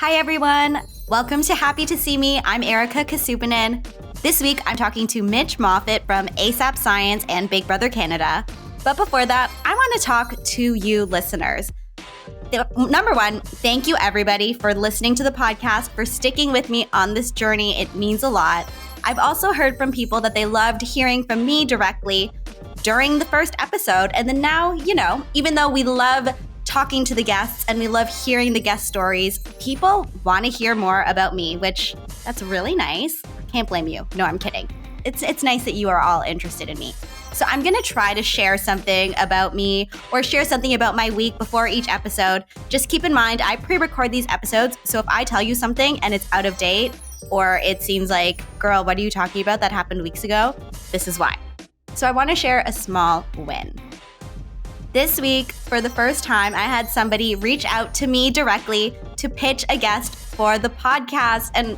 Hi, everyone. Welcome to Happy to See Me. I'm Erika Casupanan. This week, I'm talking to Mitch Moffit from AsapSCIENCE and Big Brother Canada. But before that, I want to talk to you listeners. Number one, thank you, everybody, for listening to the podcast, for sticking with me on this journey. It means a lot. I've also heard from people that they loved hearing from me directly during the first episode. And then now, even though we love talking to the guests and we love hearing the guest stories, people want to hear more about me, which that's really nice. Can't blame you. No, I'm kidding. It's nice that you are all interested in me. So I'm going to try to share something about me or share something about my week before each episode. Just keep in mind, I pre-record these episodes. So if I tell you something and it's out of date or it seems like, girl, what are you talking about? That happened weeks ago. This is why. So I want to share a small win. This week, for the first time, I had somebody reach out to me directly to pitch a guest for the podcast. And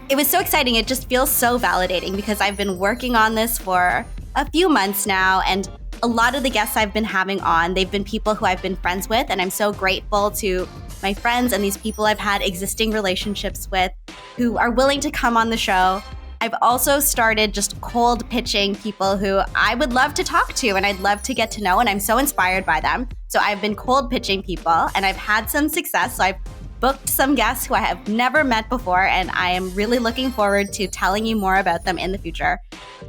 it was so exciting. It just feels so validating because I've been working on this for a few months now. And a lot of the guests I've been having on, they've been people who I've been friends with. And I'm so grateful to my friends and these people I've had existing relationships with who are willing to come on the show. I've also started just cold pitching people who I would love to talk to and I'd love to get to know, and I'm so inspired by them. So I've been cold pitching people and I've had some success. So I've booked some guests who I have never met before, and I am really looking forward to telling you more about them in the future.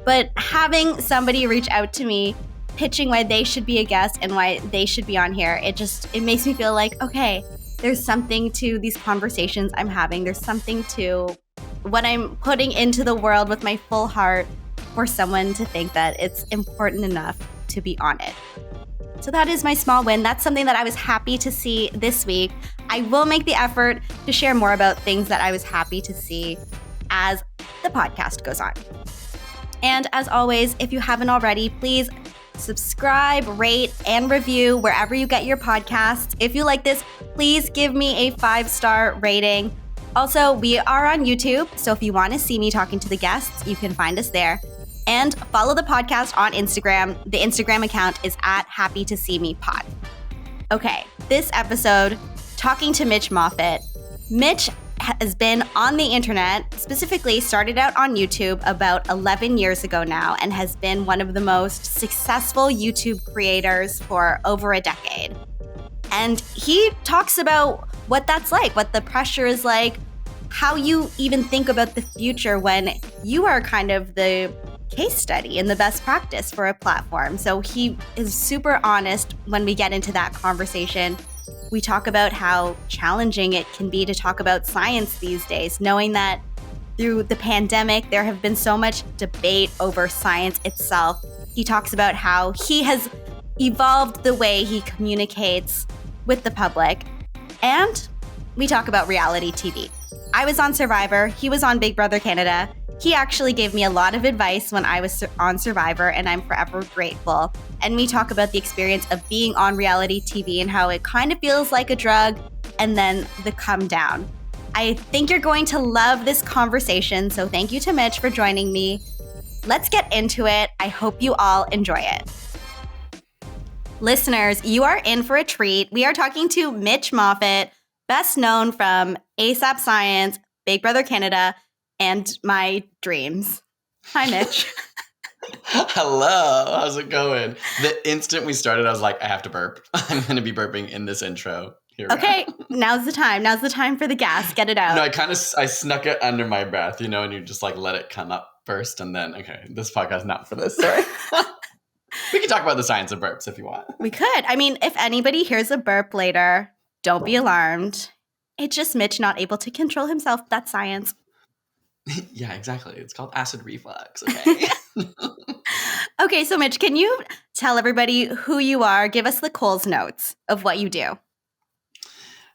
But having somebody reach out to me, pitching why they should be a guest and why they should be on here, it makes me feel like, okay, there's something to these conversations I'm having. There's something to what I'm putting into the world with my full heart for someone to think that it's important enough to be on it. So that is my small win. That's something that I was happy to see this week. I will make the effort to share more about things that I was happy to see as the podcast goes on. And as always, if you haven't already, please subscribe, rate, and review wherever you get your podcasts. If you like this, please give me a 5-star rating. Also, we are on YouTube, so if you want to see me talking to the guests, you can find us there. And follow the podcast on Instagram. The Instagram account is @HappyToSeeMePod. Okay, this episode, talking to Mitch Moffit. Mitch has been on the internet, specifically started out on YouTube about 11 years ago now, and has been one of the most successful YouTube creators for over a decade. And he talks about what that's like, what the pressure is like, how you even think about the future when you are kind of the case study and the best practice for a platform. So he is super honest when we get into that conversation. We talk about how challenging it can be to talk about science these days, knowing that through the pandemic, there have been so much debate over science itself. He talks about how he has evolved the way he communicates with the public. And we talk about reality TV. I was on Survivor. He was on Big Brother Canada. He actually gave me a lot of advice when I was on Survivor, and I'm forever grateful. And we talk about the experience of being on reality TV and how it kind of feels like a drug, and then the come down. I think you're going to love this conversation, so thank you to Mitch for joining me. Let's get into it. I hope you all enjoy it. Listeners, you are in for a treat. We are talking to Mitch Moffit, best known from AsapSCIENCE, Big Brother Canada, and my dreams. Hi, Mitch. Hello. How's it going? The instant we started, I was like, I have to burp. I'm going to be burping in this intro. Here okay, now's the time. Now's the time for the gas. Get it out. No, I snuck it under my breath, and you just like let it come up first, and then, okay, this podcast is not for this. Sorry. We can talk about the science of burps if you want. We could. I mean, if anybody hears a burp later, don't be alarmed. It's just Mitch not able to control himself. That's science. Yeah, exactly. It's called acid reflux. Okay. Okay, so Mitch, can you tell everybody who you are? Give us the Coles notes of what you do.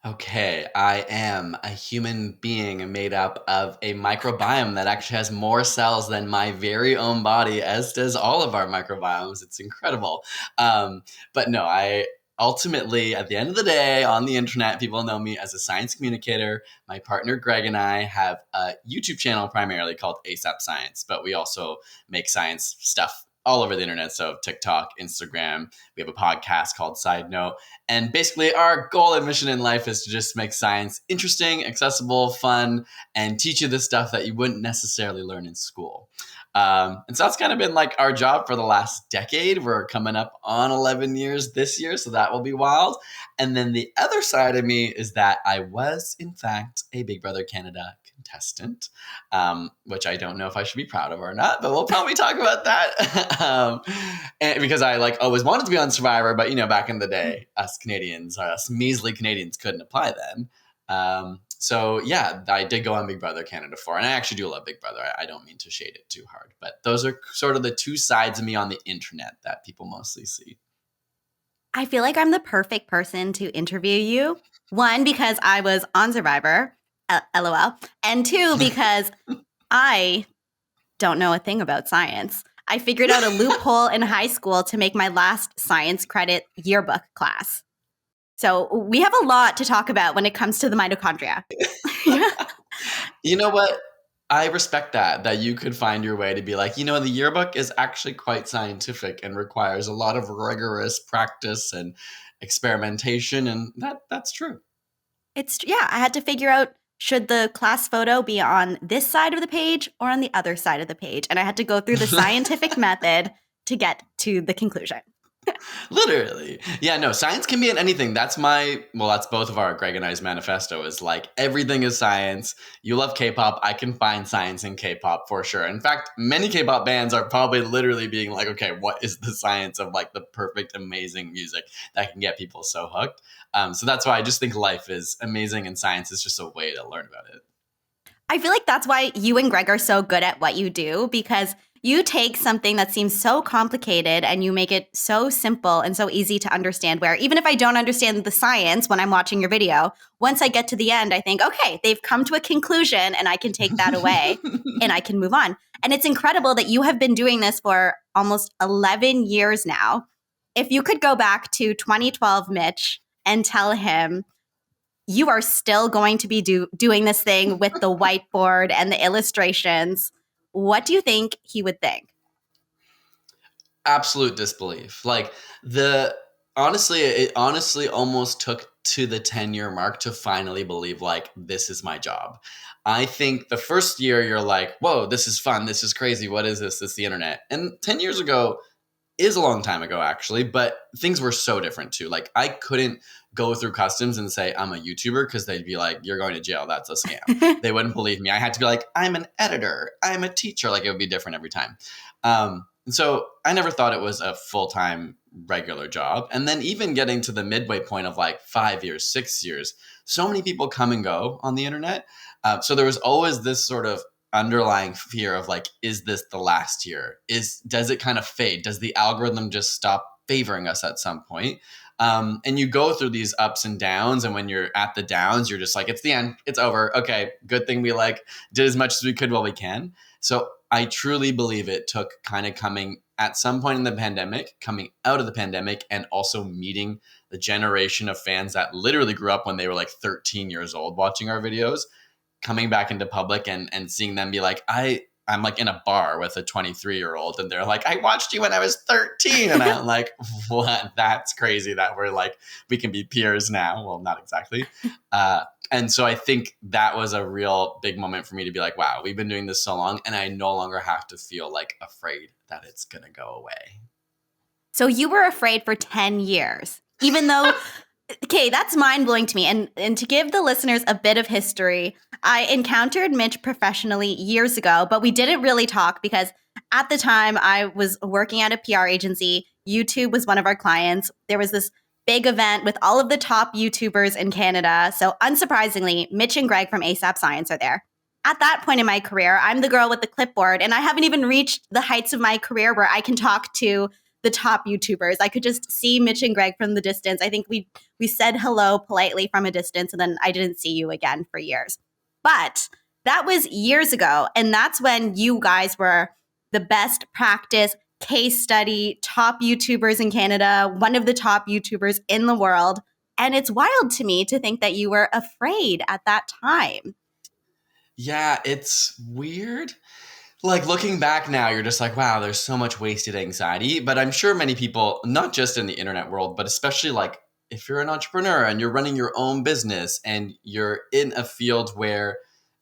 Okay, I am a human being made up of a microbiome that actually has more cells than my very own body, as does all of our microbiomes. It's incredible. But no, I ultimately, at the end of the day, on the internet, people know me as a science communicator. My partner, Greg, and I have a YouTube channel primarily called AsapSCIENCE, but we also make science stuff all over the internet. So TikTok, Instagram, we have a podcast called Side Note. And basically our goal and mission in life is to just make science interesting, accessible, fun, and teach you the stuff that you wouldn't necessarily learn in school. And so that's kind of been like our job for the last decade. We're coming up on 11 years this year, so that will be wild. And then the other side of me is that I was, in fact, a Big Brother Canada contestant, which I don't know if I should be proud of or not, but we'll probably talk about that. And because I like always wanted to be on Survivor, but back in the day, us Canadians, us measly Canadians couldn't apply then. So yeah, I did go on Big Brother Canada 4, and I actually do love Big Brother. I don't mean to shade it too hard, but those are sort of the two sides of me on the internet that people mostly see. I feel like I'm the perfect person to interview you. One, because I was on Survivor, LOL. And two, because I don't know a thing about science. I figured out a loophole in high school to make my last science credit yearbook class. So we have a lot to talk about when it comes to the mitochondria. You know what? I respect that you could find your way to be like, the yearbook is actually quite scientific and requires a lot of rigorous practice and experimentation. And that's true. I had to figure out, should the class photo be on this side of the page or on the other side of the page? And I had to go through the scientific method to get to the conclusion. Literally. Yeah, no, science can be in anything. That's both of our Greg and I's manifesto is like, everything is science. You love K-pop. I can find science in K-pop for sure. In fact, many K-pop bands are probably literally being like, okay, what is the science of like the perfect, amazing music that can get people so hooked? So that's why I just think life is amazing and science is just a way to learn about it. I feel like that's why you and Greg are so good at what you do, because you take something that seems so complicated and you make it so simple and so easy to understand, where even if I don't understand the science when I'm watching your video, once I get to the end, I think, okay, they've come to a conclusion and I can take that away and I can move on. And it's incredible that you have been doing this for almost 11 years now. If you could go back to 2012, Mitch, and tell him you are still going to be doing this thing with the whiteboard and the illustrations, what do you think he would think? Absolute disbelief. Like it honestly almost took to the 10-year mark to finally believe like, this is my job. I think the first year you're like, whoa, this is fun. This is crazy. What is this? This is the internet. And 10 years ago is a long time ago, actually, but things were so different too. Like I couldn't go through customs and say I'm a YouTuber because they'd be like, you're going to jail. That's a scam. They wouldn't believe me. I had to be like, I'm an editor. I'm a teacher. Like it would be different every time. And so I never thought it was a full-time regular job. And then even getting to the midway point of like 5 years, 6 years, so many people come and go on the internet. So there was always this sort of underlying fear of like, is this the last year? Does it kind of fade? Does the algorithm just stop favoring us at some point? And you go through these ups and downs. And when you're at the downs, you're just like, it's the end. It's over. Okay, good thing we like did as much as we could while we can. So I truly believe it took kind of coming at some point in the pandemic, coming out of the pandemic, and also meeting the generation of fans that literally grew up when they were like 13 years old watching our videos, coming back into public and seeing them be like, I'm like in a bar with a 23-year-old and they're like, I watched you when I was 13. And I'm like, what? That's crazy that we're like, we can be peers now. Well, not exactly. And so I think that was a real big moment for me to be like, wow, we've been doing this so long and I no longer have to feel like afraid that it's going to go away. So you were afraid for 10 years, even though, okay, that's mind-blowing to me. And to give the listeners a bit of history, I encountered Mitch professionally years ago, but we didn't really talk because at the time I was working at a PR agency. YouTube was one of our clients. There was this big event with all of the top YouTubers in Canada. So unsurprisingly, Mitch and Greg from AsapSCIENCE are there. At that point in my career, I'm the girl with the clipboard, and I haven't even reached the heights of my career where I can talk to the top YouTubers. I could just see Mitch and Greg from the distance. I think we said hello politely from a distance, and then I didn't see you again for years. But that was years ago, and that's when you guys were the best practice, case study, top YouTubers in Canada, one of the top YouTubers in the world. And it's wild to me to think that you were afraid at that time. Yeah, it's weird. Like looking back now, you're just like, wow, there's so much wasted anxiety. But I'm sure many people, not just in the internet world, but especially like if you're an entrepreneur and you're running your own business and you're in a field where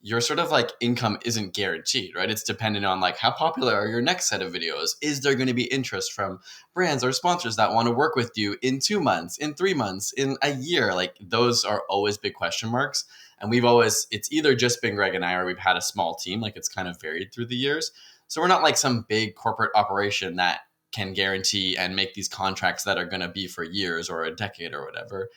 your sort of like income isn't guaranteed, right? It's dependent on like how popular are your next set of videos? Is there going to be interest from brands or sponsors that want to work with you in 2 months, in 3 months, in a year? Like those are always big question marks. And it's either just been Greg and I, or we've had a small team. Like it's kind of varied through the years. So we're not like some big corporate operation that can guarantee and make these contracts that are going to be for years or a decade or whatever.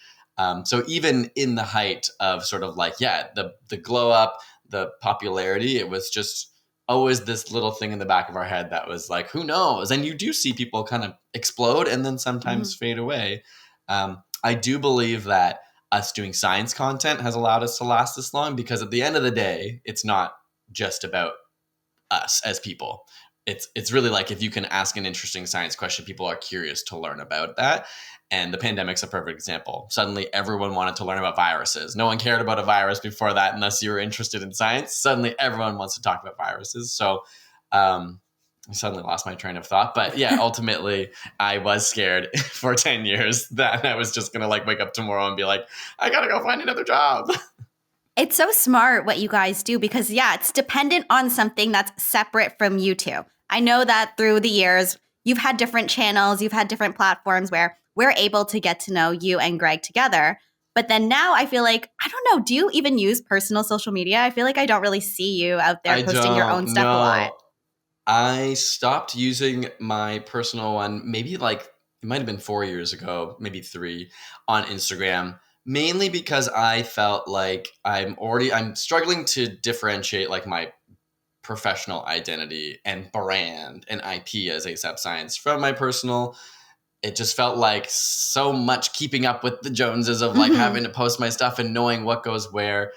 So even in the height of sort of like, yeah, the glow up, the popularity, it was just always this little thing in the back of our head that was like, who knows? And you do see people kind of explode and then sometimes fade away. I do believe that us doing science content has allowed us to last this long because at the end of the day, it's not just about us as people. It's really like if you can ask an interesting science question, people are curious to learn about that. And the pandemic's a perfect example. Suddenly everyone wanted to learn about viruses. No one cared about a virus before that unless you were interested in science. Suddenly everyone wants to talk about viruses. So I suddenly lost my train of thought. But yeah, ultimately I was scared for 10 years that I was just going to like wake up tomorrow and be like, I got to go find another job. It's so smart what you guys do because, yeah, it's dependent on something that's separate from you two. I know that through the years, you've had different channels, you've had different platforms where we're able to get to know you and Greg together. But then now I feel like, I don't know, do you even use personal social media? I feel like I don't really see you out there posting your own stuff a lot. I stopped using my personal one, maybe like it might have been 4 years ago, maybe 3, on Instagram, mainly because I felt like I'm struggling to differentiate like my professional identity and brand and IP as ASAP Science from my personal. It just felt like so much keeping up with the Joneses of like having to post my stuff and knowing what goes where.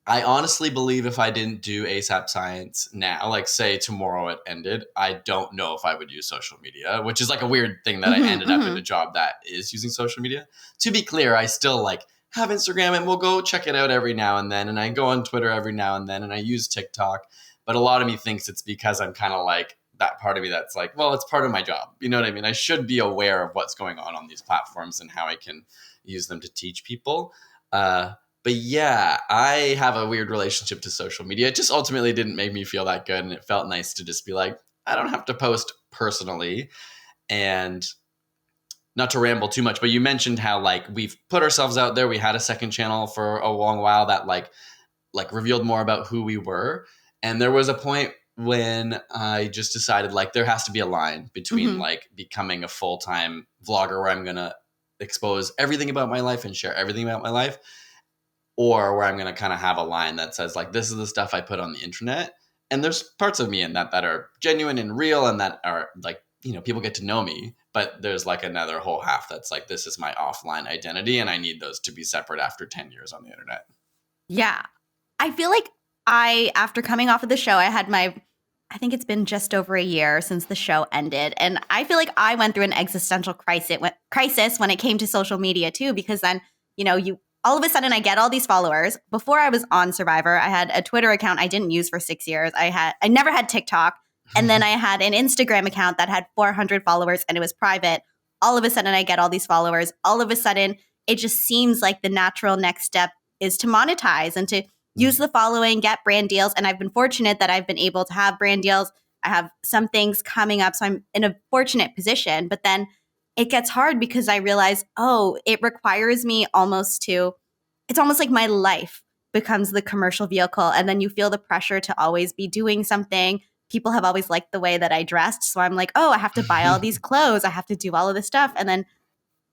I honestly believe if I didn't do ASAP Science now, like say tomorrow it ended, I don't know if I would use social media, which is like a weird thing that I ended up in a job that is using social media. To be clear, I still like have Instagram and we'll go check it out every now and then. And I go on Twitter every now and then and I use TikTok. But a lot of me thinks it's because I'm kind of like that part of me that's like, well, it's part of my job. You know what I mean? I should be aware of what's going on these platforms and how I can use them to teach people. But yeah, I have a weird relationship to social media. It just ultimately didn't make me feel that good. And it felt nice to just be like, I don't have to post personally. And not to ramble too much, but you mentioned how like we've put ourselves out there. We had a second channel for a long while that like revealed more about who we were. And there was a point when I just decided like there has to be a line between like becoming a full-time vlogger where I'm going to expose everything about my life and share everything about my life, or where I'm going to kind of have a line that says like, this is the stuff I put on the internet. And there's parts of me in that are genuine and real and that are like, you know, people get to know me, but there's like another whole half that's like, this is my offline identity. And I need those to be separate after 10 years on the internet. Yeah. I feel like after coming off of the show, I think it's been just over a year since the show ended. And I feel like I went through an existential crisis when it came to social media too, because then, you know, all of a sudden I get all these followers. Before I was on Survivor, I had a Twitter account I didn't use for 6 years. I never had TikTok. And then I had an Instagram account that had 400 followers and it was private. All of a sudden I get all these followers. All of a sudden it just seems like the natural next step is to monetize and to use the following, get brand deals. And I've been fortunate that I've been able to have brand deals. I have some things coming up. So I'm in a fortunate position. But then it gets hard because I realize, it requires me it's almost like my life becomes the commercial vehicle. And then you feel the pressure to always be doing something. People have always liked the way that I dressed. So I'm like, I have to buy all these clothes. I have to do all of this stuff. And then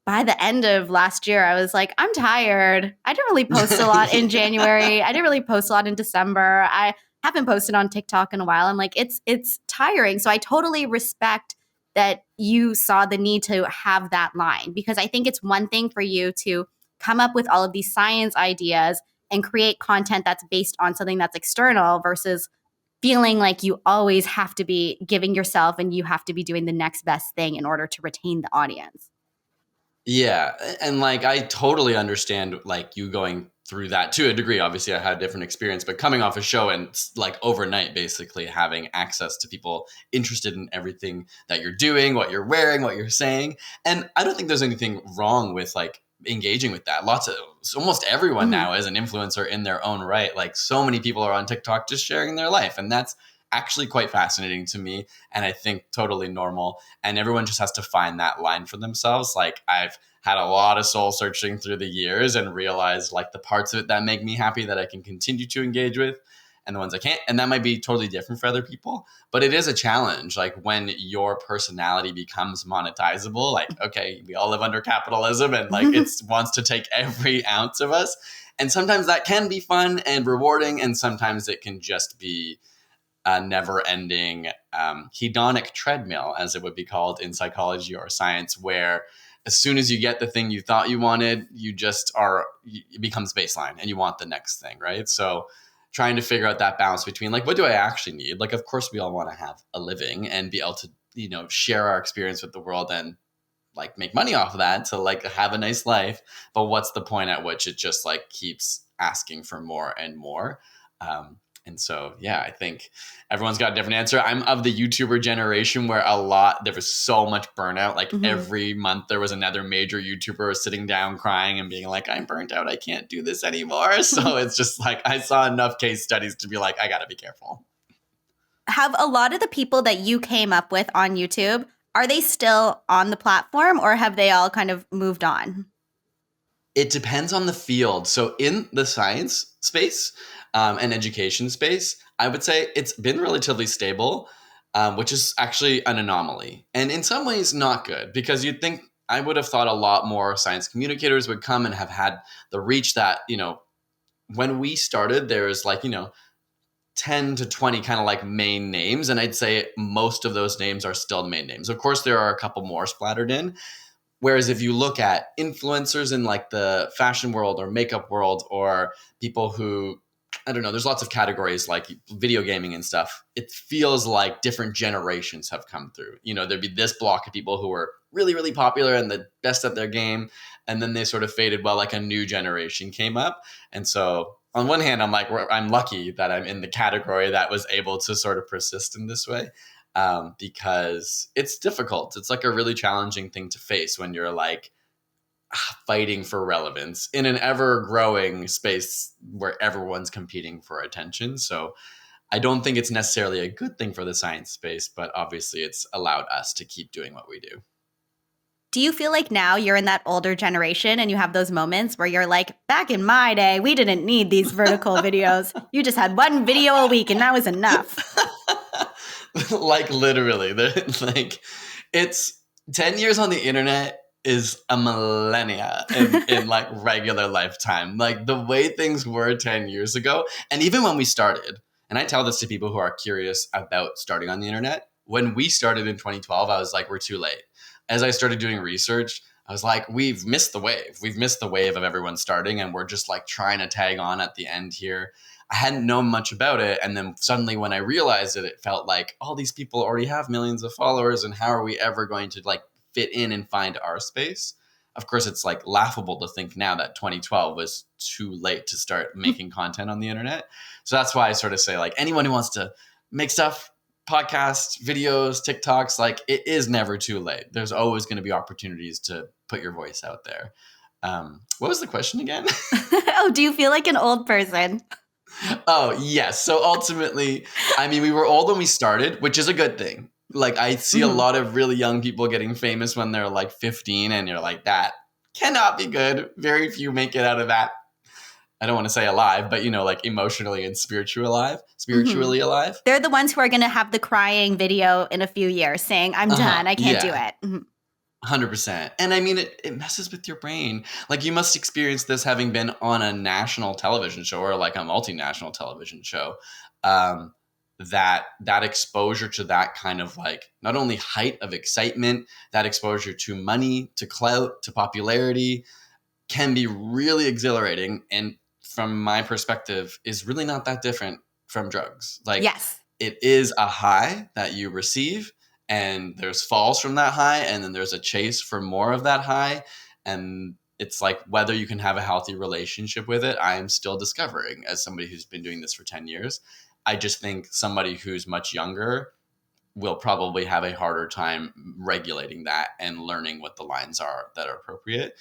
by the end of last year, I was like, I'm tired. I didn't really post a lot in January. I didn't really post a lot in December. I haven't posted on TikTok in a while. I'm like, it's tiring. So I totally respect that you saw the need to have that line, because I think it's one thing for you to come up with all of these science ideas and create content that's based on something that's external versus feeling like you always have to be giving yourself and you have to be doing the next best thing in order to retain the audience. Yeah. And like, I totally understand like you going through that to a degree. Obviously I had a different experience, but coming off a show and like overnight basically having access to people interested in everything that you're doing, what you're wearing, what you're saying. And I don't think there's anything wrong with like engaging with that. Almost everyone now is an influencer in their own right. Like so many people are on TikTok just sharing their life, and that's actually quite fascinating to me, and I think totally normal. And everyone just has to find that line for themselves. Like I've had a lot of soul searching through the years and realized like the parts of it that make me happy that I can continue to engage with, and the ones I can't. And that might be totally different for other people, but it is a challenge. Like when your personality becomes monetizable, like, okay, we all live under capitalism and like it wants to take every ounce of us. And sometimes that can be fun and rewarding. And sometimes it can just be a never-ending hedonic treadmill, as it would be called in psychology or science, where as soon as you get the thing you thought you wanted, it becomes baseline and you want the next thing, right? So trying to figure out that balance between like, what do I actually need? Like, of course, we all want to have a living and be able to, share our experience with the world and like make money off of that to like have a nice life. But what's the point at which it just like keeps asking for more and more? And so, yeah, I think everyone's got a different answer. I'm of the YouTuber generation where there was so much burnout. Like every month there was another major YouTuber sitting down crying and being like, I'm burnt out. I can't do this anymore. So it's just like, I saw enough case studies to be like, I got to be careful. Have a lot of the people that you came up with on YouTube, are they still on the platform or have they all kind of moved on? It depends on the field. So in the science space, and education space, I would say it's been relatively stable, which is actually an anomaly. And in some ways not good, because you'd think I would have thought a lot more science communicators would come and have had the reach that, when we started, there was like, 10 to 20 kind of like main names. And I'd say most of those names are still the main names. Of course, there are a couple more splattered in. Whereas if you look at influencers in like the fashion world or makeup world, or people who, I don't know, there's lots of categories like video gaming and stuff. It feels like different generations have come through. There'd be this block of people who were really, really popular and the best at their game. And then they sort of faded while like a new generation came up. And so on one hand, I'm like, I'm lucky that I'm in the category that was able to sort of persist in this way. Because it's difficult. It's like a really challenging thing to face when you're like fighting for relevance in an ever growing space where everyone's competing for attention. So I don't think it's necessarily a good thing for the science space, but obviously it's allowed us to keep doing what we do. Do you feel like now you're in that older generation and you have those moments where you're like, back in my day, we didn't need these vertical videos. You just had one video a week and that was enough. Like literally, like it's 10 years on the internet is a millennia in like regular lifetime. Like the way things were 10 years ago. And even when we started, and I tell this to people who are curious about starting on the internet, when we started in 2012, I was like, we're too late. As I started doing research, I was like, we've missed the wave. We've missed the wave of everyone starting, and we're just like trying to tag on at the end here. I hadn't known much about it. And then suddenly when I realized it, it felt like all these people already have millions of followers. And how are we ever going to like fit in and find our space? Of course, it's like laughable to think now that 2012 was too late to start making content on the internet. So that's why I sort of say like anyone who wants to make stuff, podcasts, videos, TikToks, like it is never too late. There's always going to be opportunities to put your voice out there. What was the question again? Oh, do you feel like an old person? Oh, yes. So ultimately, I mean, we were old when we started, which is a good thing. Like I see a lot of really young people getting famous when they're like 15, and you're like, that cannot be good. Very few make it out of that. I don't want to say alive, but like emotionally and spiritually alive. They're the ones who are going to have the crying video in a few years saying, I'm done. I can't do it. 100%. And I mean, it messes with your brain. Like you must experience this having been on a national television show or like a multinational television show. That exposure to that kind of like not only height of excitement, that exposure to money, to clout, to popularity can be really exhilarating. And from my perspective is really not that different from drugs. Like yes, it is a high that you receive, and there's falls from that high, and then there's a chase for more of that high. And it's like whether you can have a healthy relationship with it, I am still discovering as somebody who's been doing this for 10 years. I just think somebody who's much younger will probably have a harder time regulating that and learning what the lines are that are appropriate.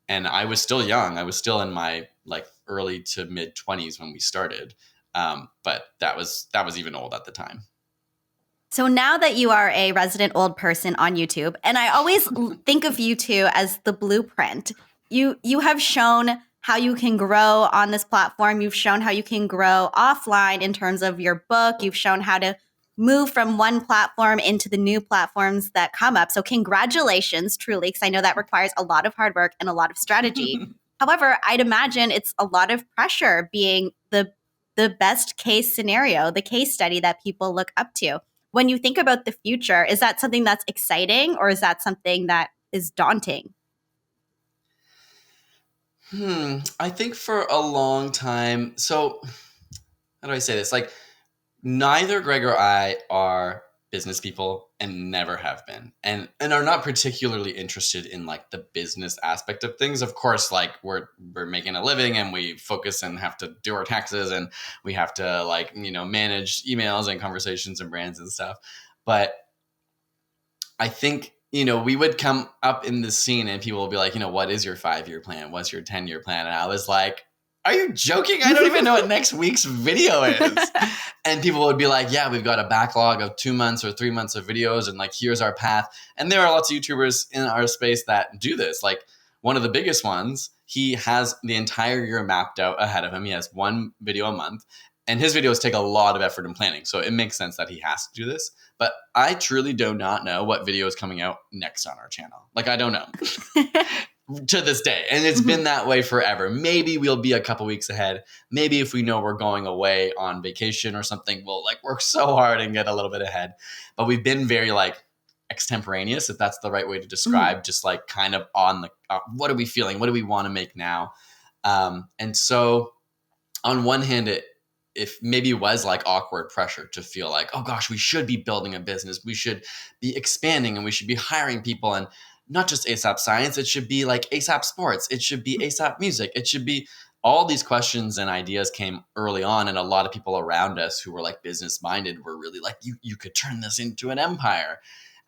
And I was still young. I was still in my like early to mid 20s when we started. But that was even old at the time. So now that you are a resident old person on YouTube, and I always think of you two as the blueprint, you have shown how you can grow on this platform. You've shown how you can grow offline in terms of your book. You've shown how to move from one platform into the new platforms that come up. So congratulations, truly, because I know that requires a lot of hard work and a lot of strategy. However, I'd imagine it's a lot of pressure being the best case scenario, the case study that people look up to. When you think about the future, is that something that's exciting or is that something that is daunting? I think for a long time, so how do I say this? Like, neither Greg or I are business people and never have been, and are not particularly interested in like the business aspect of things. Of course, like we're making a living and we focus and have to do our taxes and we have to like, manage emails and conversations and brands and stuff. But I think, we would come up in the scene and people will be like, what is your 5-year plan? What's your 10-year plan? And I was like, are you joking? I don't even know what next week's video is. And people would be like, yeah, we've got a backlog of 2 months or 3 months of videos. And like, here's our path. And there are lots of YouTubers in our space that do this. Like one of the biggest ones, he has the entire year mapped out ahead of him. He has one video a month. And his videos take a lot of effort and planning. So it makes sense that he has to do this. But I truly do not know what video is coming out next on our channel. Like, I don't know. To this day. And it's been that way forever. Maybe we'll be a couple weeks ahead. Maybe if we know we're going away on vacation or something, we'll like work so hard and get a little bit ahead. But we've been very like extemporaneous, if that's the right way to describe, just like kind of on the, what are we feeling? What do we want to make now? And so on one hand, if maybe it was like awkward pressure to feel like, oh gosh, we should be building a business. We should be expanding and we should be hiring people, and not just AsapSCIENCE. It should be like ASAP Sports. It should be ASAP Music. It should be all these questions and ideas came early on. And a lot of people around us who were like business minded were really like, you could turn this into an empire.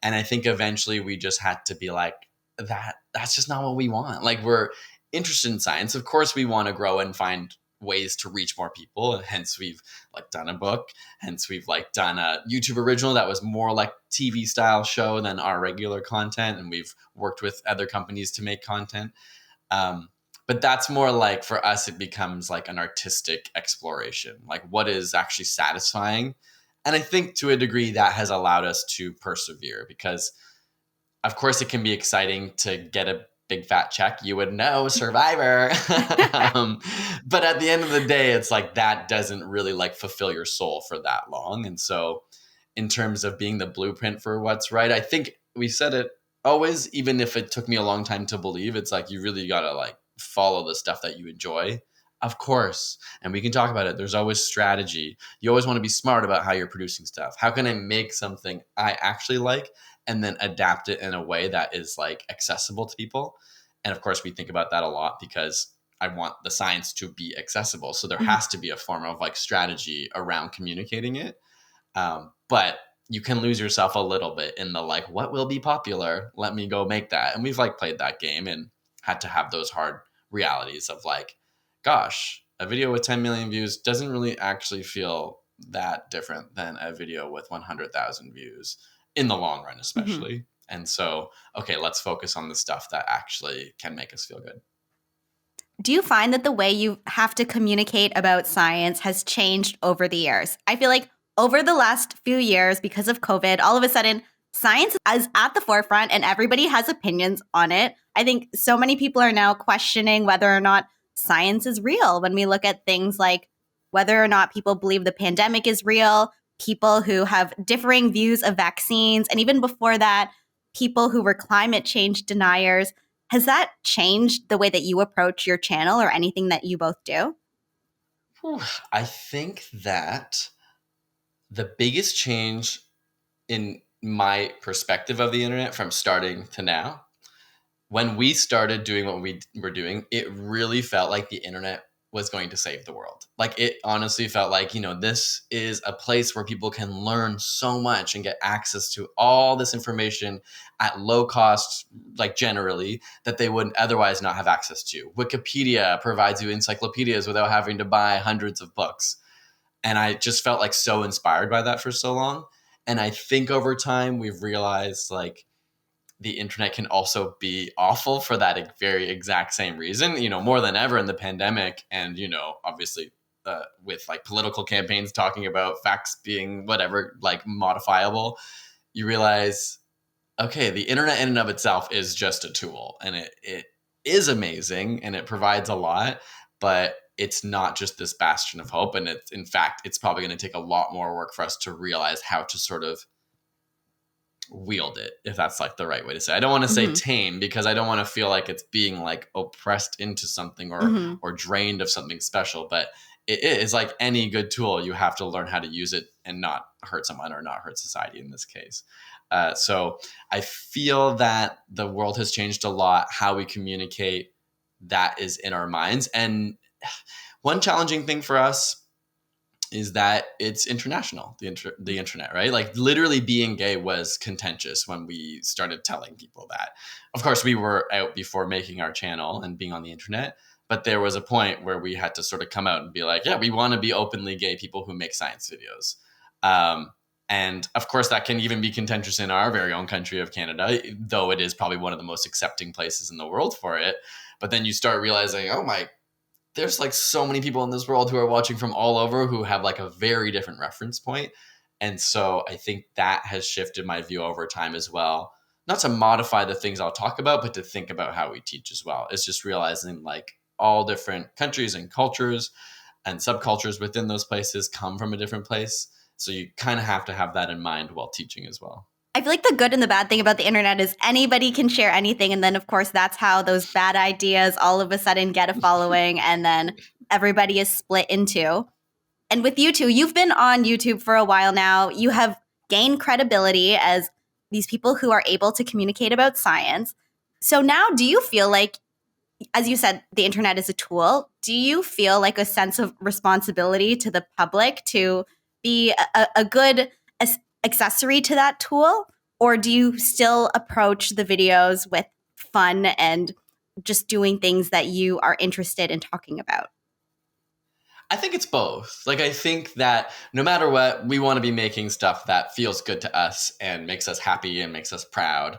And I think eventually we just had to be like, that's just not what we want. Like, we're interested in science. Of course, we want to grow and find ways to reach more people, and hence we've like done a book, hence we've like done a YouTube original that was more like TV style show than our regular content, and we've worked with other companies to make content, but that's more like, for us, it becomes like an artistic exploration, like what is actually satisfying. And I think to a degree that has allowed us to persevere, because of course it can be exciting to get a big fat check, you would know, Survivor. But at the end of the day, it's like that doesn't really like fulfill your soul for that long. And so in terms of being the blueprint for what's right, I think we said it always, even if it took me a long time to believe, it's like you really got to like follow the stuff that you enjoy. Of course. And we can talk about it. There's always strategy. You always want to be smart about how you're producing stuff. How can I make something I actually like and then adapt it in a way that is like accessible to people? And of course, we think about that a lot because I want the science to be accessible. So there has to be a form of like strategy around communicating it. But you can lose yourself a little bit in the like, what will be popular? Let me go make that. And we've like played that game and had to have those hard realities of like, gosh, a video with 10 million views doesn't really actually feel that different than a video with 100,000 views in the long run, especially. And so, okay, let's focus on the stuff that actually can make us feel good. Do you find that the way you have to communicate about science has changed over the years? I feel like over the last few years, because of COVID, all of a sudden, science is at the forefront and everybody has opinions on it. I think so many people are now questioning whether or not science is real when we look at things like whether or not people believe the pandemic is real, people who have differing views of vaccines, and even before that, people who were climate change deniers. Has that changed the way that you approach your channel or anything that you both do? I think that the biggest change in my perspective of the internet from starting to now when we started doing what we were doing, it really felt like the internet was going to save the world. Like, it honestly felt like, this is a place where people can learn so much and get access to all this information at low cost, like generally, that they would otherwise not have access to. Wikipedia provides you encyclopedias without having to buy hundreds of books. And I just felt like so inspired by that for so long. And I think over time we've realized like the internet can also be awful for that very exact same reason, more than ever in the pandemic. And, obviously with like political campaigns talking about facts being whatever, like modifiable, you realize, okay, the internet in and of itself is just a tool, and it is amazing and it provides a lot, but it's not just this bastion of hope. And in fact, it's probably going to take a lot more work for us to realize how to sort of wield it, if that's like the right way to say. I don't want to say tame, because I don't want to feel like it's being like oppressed into something or drained of something special. But it is like any good tool. You have to learn how to use it and not hurt someone or not hurt society in this case. So I feel that the world has changed a lot. How we communicate, that is in our minds. And one challenging thing for us is that it's international, the internet, right? Like literally being gay was contentious when we started telling people that. Of course, we were out before making our channel and being on the internet, but there was a point where we had to sort of come out and be like, yeah, we want to be openly gay people who make science videos. And of course, that can even be contentious in our very own country of Canada, though it is probably one of the most accepting places in the world for it. But then you start realizing, oh my, there's like so many people in this world who are watching from all over who have like a very different reference point. And so I think that has shifted my view over time as well. Not to modify the things I'll talk about, but to think about how we teach as well. It's just realizing like all different countries and cultures and subcultures within those places come from a different place. So you kind of have to have that in mind while teaching as well. I feel like the good and the bad thing about the internet is anybody can share anything. And then, of course, that's how those bad ideas all of a sudden get a following and then everybody is split into. And with you two, you've been on YouTube for a while now. You have gained credibility as these people who are able to communicate about science. So now do you feel like, as you said, the internet is a tool. Do you feel like a sense of responsibility to the public to be a good accessory to that tool? Or do you still approach the videos with fun and just doing things that you are interested in talking about? I think it's both. Like, I think that no matter what, we want to be making stuff that feels good to us and makes us happy and makes us proud.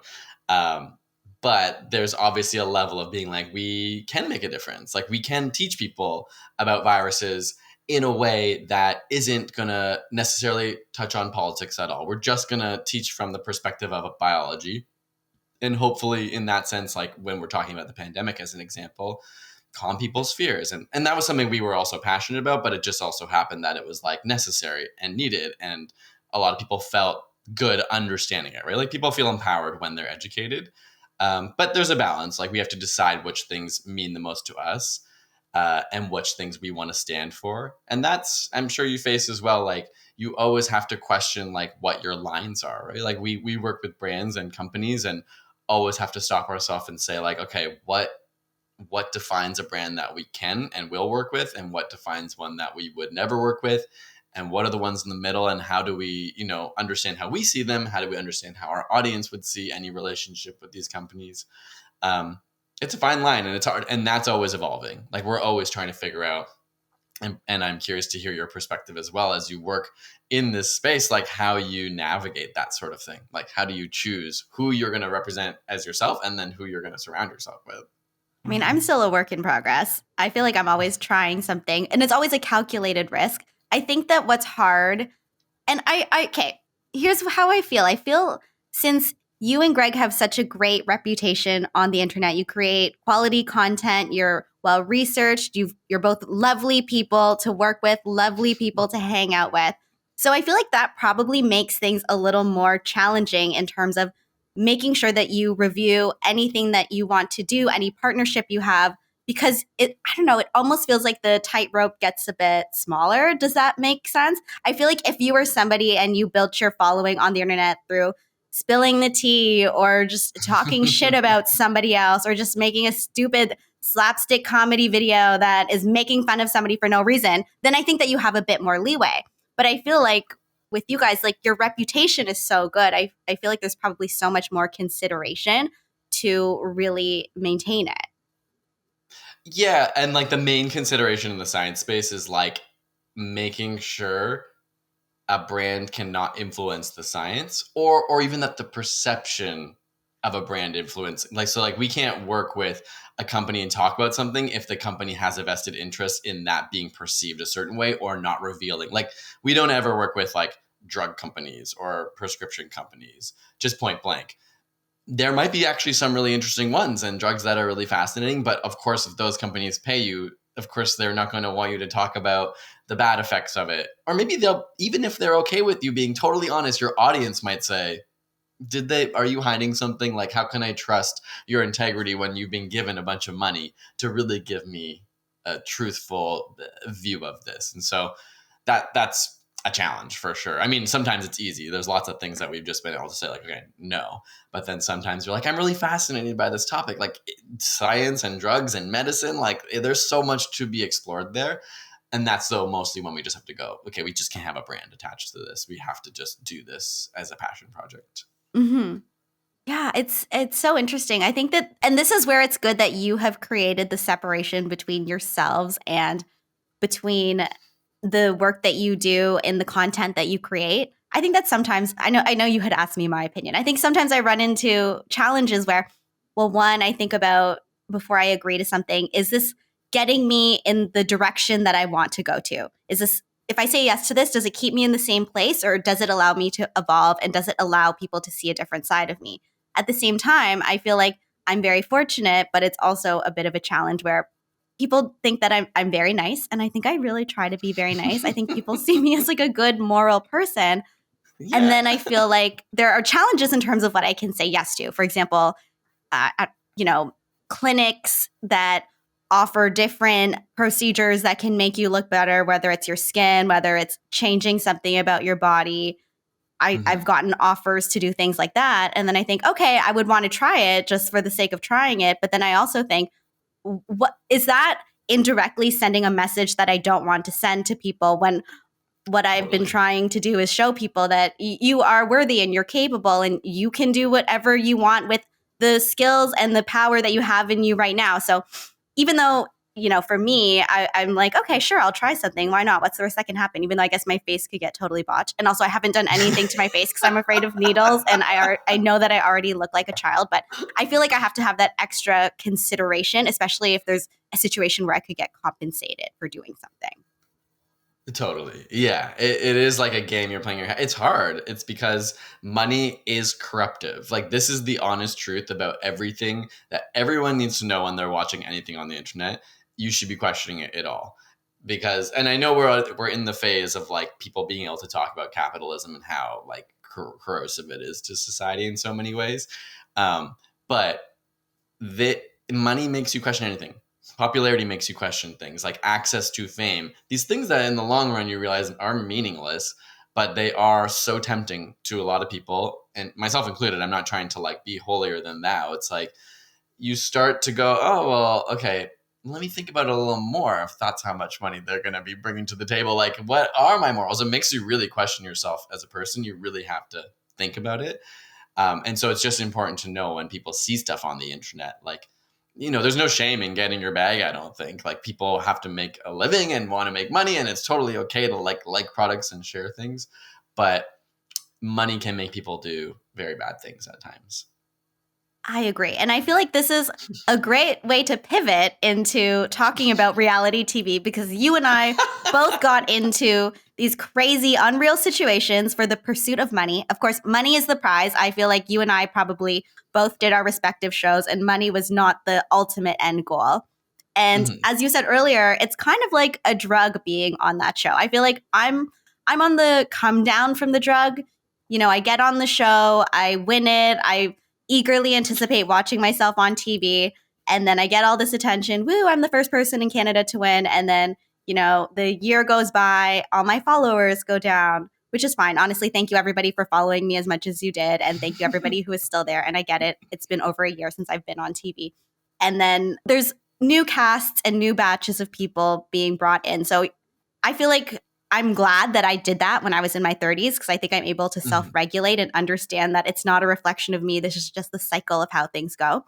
But there's obviously a level of being like, we can make a difference. Like, we can teach people about viruses in a way that isn't going to necessarily touch on politics at all. We're just going to teach from the perspective of biology. And hopefully in that sense, like when we're talking about the pandemic as an example, calm people's fears. And that was something we were also passionate about, but it just also happened that it was like necessary and needed. And a lot of people felt good understanding it, right? Like people feel empowered when they're educated. But there's a balance. Like we have to decide which things mean the most to us. And which things we want to stand for. And that's, I'm sure you face as well, like you always have to question like what your lines are, right? Like we work with brands and companies and always have to stop ourselves and say like, okay, what defines a brand that we can and will work with, and what defines one that we would never work with, and what are the ones in the middle, and how do we, understand how we see them? How do we understand how our audience would see any relationship with these companies? It's a fine line and it's hard, and that's always evolving. Like we're always trying to figure out, and I'm curious to hear your perspective as well as you work in this space, like how you navigate that sort of thing. Like how do you choose who you're going to represent as yourself and then who you're going to surround yourself with? I mean, I'm still a work in progress. I feel like I'm always trying something, and it's always a calculated risk. I think that what's hard, and okay, here's how I feel. I feel since you and Greg have such a great reputation on the internet, you create quality content, you're well researched, you're both lovely people to work with, lovely people to hang out with. So I feel like that probably makes things a little more challenging in terms of making sure that you review anything that you want to do, any partnership you have, because I don't know, it almost feels like the tightrope gets a bit smaller. Does that make sense? I feel like if you were somebody and you built your following on the internet through spilling the tea or just talking shit about somebody else or just making a stupid slapstick comedy video that is making fun of somebody for no reason, then I think that you have a bit more leeway. But I feel like with you guys, like your reputation is so good. I feel like there's probably so much more consideration to really maintain it. Yeah, and like the main consideration in the science space is like making sure a brand cannot influence the science or even that the perception of a brand influence. Like, so like we can't work with a company and talk about something if the company has a vested interest in that being perceived a certain way or not revealing. Like we don't ever work with like drug companies or prescription companies, just point blank. There might be actually some really interesting ones and drugs that are really fascinating. But of course, if those companies pay you, of course, they're not going to want you to talk about the bad effects of it. Or maybe they'll, even if they're okay with you being totally honest, your audience might say, are you hiding something? Like, how can I trust your integrity when you've been given a bunch of money to really give me a truthful view of this? And so that's a challenge for sure. I mean, sometimes it's easy. There's lots of things that we've just been able to say like, okay, no. But then sometimes you're like, I'm really fascinated by this topic, like science and drugs and medicine. Like there's so much to be explored there. And that's though mostly when we just have to go, okay, we just can't have a brand attached to this. We have to just do this as a passion project. Mm-hmm. Yeah, it's so interesting. I think that, and this is where it's good that you have created the separation between yourselves and between the work that you do and the content that you create. I think that sometimes, I know you had asked me my opinion. I think sometimes I run into challenges where, well, one, I think about before I agree to something, is this getting me in the direction that I want to go to? Is this, if I say yes to this, does it keep me in the same place or does it allow me to evolve and does it allow people to see a different side of me? At the same time, I feel like I'm very fortunate, but it's also a bit of a challenge where people think that I'm very nice. And I think I really try to be very nice. I think people see me as like a good moral person. Yeah. And then I feel like there are challenges in terms of what I can say yes to. For example, at, clinics that offer different procedures that can make you look better, whether it's your skin, whether it's changing something about your body. I've gotten offers to do things like that. And then I think, okay, I would want to try it just for the sake of trying it. But then I also think, what is that indirectly sending a message that I don't want to send to people when what I've been trying to do is show people that you are worthy and you're capable and you can do whatever you want with the skills and the power that you have in you right now. So even though, for me, I'm like, okay, sure, I'll try something. Why not? What's the worst that can happen? Even though I guess my face could get totally botched. And also I haven't done anything to my face because I'm afraid of needles. And I know that I already look like a child, but I feel like I have to have that extra consideration, especially if there's a situation where I could get compensated for doing something. Totally. Yeah. It is like a game you're playing your head. It's hard. It's because money is corruptive. Like this is the honest truth about everything that everyone needs to know when they're watching anything on the internet. You should be questioning it all. Because, and I know we're in the phase of like people being able to talk about capitalism and how like corrosive it is to society in so many ways. But the money makes you question anything. Popularity makes you question things like access to fame. These things that in the long run you realize are meaningless, but they are so tempting to a lot of people, and myself included. I'm not trying to like be holier than thou. It's like you start to go, oh, well, okay, let me think about it a little more if that's how much money they're going to be bringing to the table. Like, what are my morals? It makes you really question yourself as a person. You really have to think about it. And so it's just important to know when people see stuff on the internet, like, there's no shame in getting your bag. I don't think like people have to make a living and want to make money, and it's totally okay to like products and share things, but money can make people do very bad things at times. I agree. And I feel like this is a great way to pivot into talking about reality TV because you and I both got into these crazy, unreal situations for the pursuit of money. Of course, money is the prize. I feel like you and I probably both did our respective shows and money was not the ultimate end goal. And as you said earlier, it's kind of like a drug being on that show. I feel like I'm on the come down from the drug. I get on the show, I win it, I eagerly anticipate watching myself on TV. And then I get all this attention. Woo, I'm the first person in Canada to win. And then, the year goes by, all my followers go down. which is fine. Honestly, thank you everybody for following me as much as you did. And thank you everybody who is still there. And I get it. It's been over a year since I've been on TV. And then there's new casts and new batches of people being brought in. So I feel like I'm glad that I did that when I was in my 30s, because I think I'm able to self-regulate and understand that it's not a reflection of me. This is just the cycle of how things go.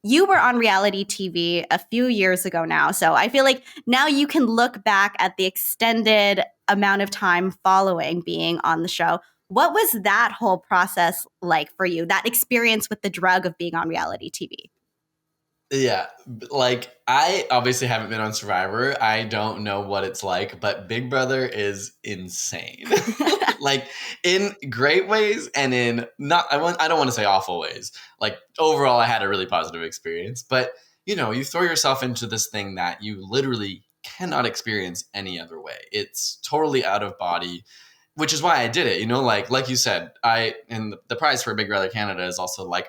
You were on reality TV a few years ago now. So I feel like now you can look back at the extended amount of time following being on the show. What was that whole process like for you, that experience with the drug of being on reality TV? Yeah, like I obviously haven't been on Survivor. I don't know what it's like, but Big Brother is insane. Like in great ways and in I don't want to say awful ways. Like overall I had a really positive experience, but you know, you throw yourself into this thing that you literally cannot experience any other way. It's totally out of body, which is why I did it. You know, like you said, and the prize for Big Brother Canada is also like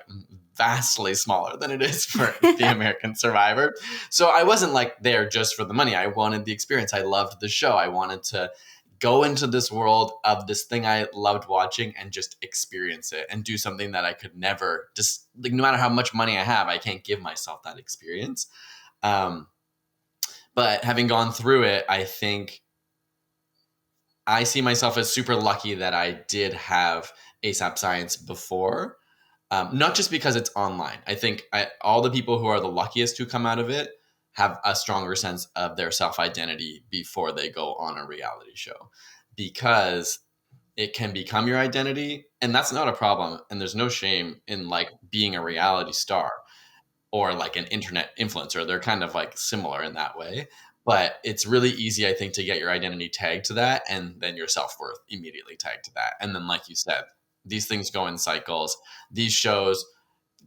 vastly smaller than it is for the American Survivor. So I wasn't like there just for the money. I wanted the experience. I loved the show. I wanted to go into this world of this thing I loved watching and just experience it and do something that I could never, just like, no matter how much money I have, I can't give myself that experience. But having gone through it, I think I see myself as super lucky that I did have AsapSCIENCE before. Not just because it's online. I think all the people who are the luckiest who come out of it have a stronger sense of their self-identity before they go on a reality show, because it can become your identity, and that's not a problem. And there's no shame in like being a reality star or like an internet influencer. They're kind of like similar in that way. But it's really easy, I think, to get your identity tagged to that and then your self-worth immediately tagged to that. And then, like you said, these things go in cycles. These shows